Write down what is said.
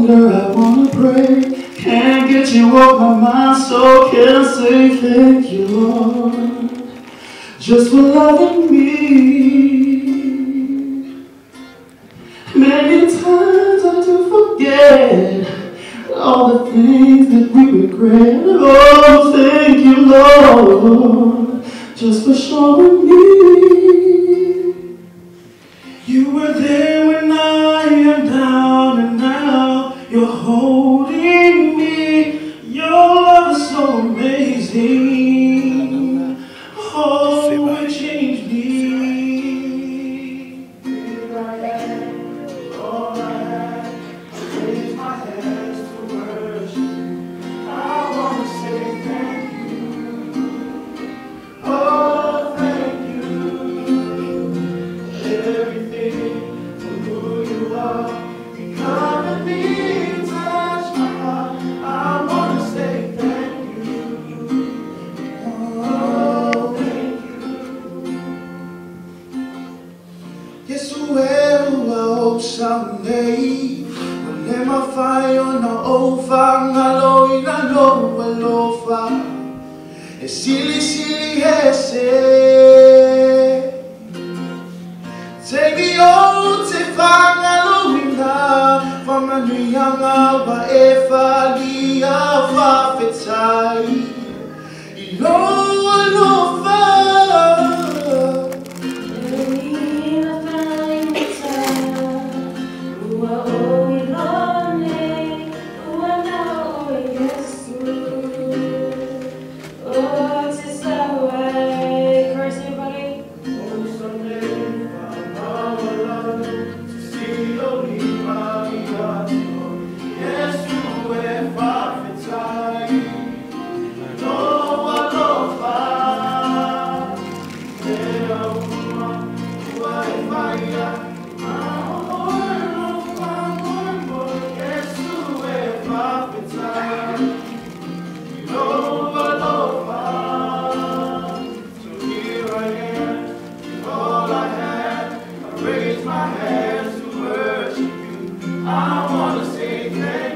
shoulder, I wanna break. Can't get you off my mind, so can't say thank you, Lord, just for loving me. Many times I do forget all the things that we regret. Oh, thank you, Lord, just for showing me. You were there when I am down, and now you're holding me. Your love is so amazing. Oh, it changed me. All I had, I raised my hands to worship. I want to say thank you. Oh, thank you. Everything for who you are. You covered me and touched my heart. I want to say thank you. Oh, thank you. Yes, whoever someday will my fire na over ngaloy na lofa. E sili hese. Take me out if I'm alone now. From a new young hour, if I leave off its eye, you know I love her. My hands to worship you. I want to say thank you.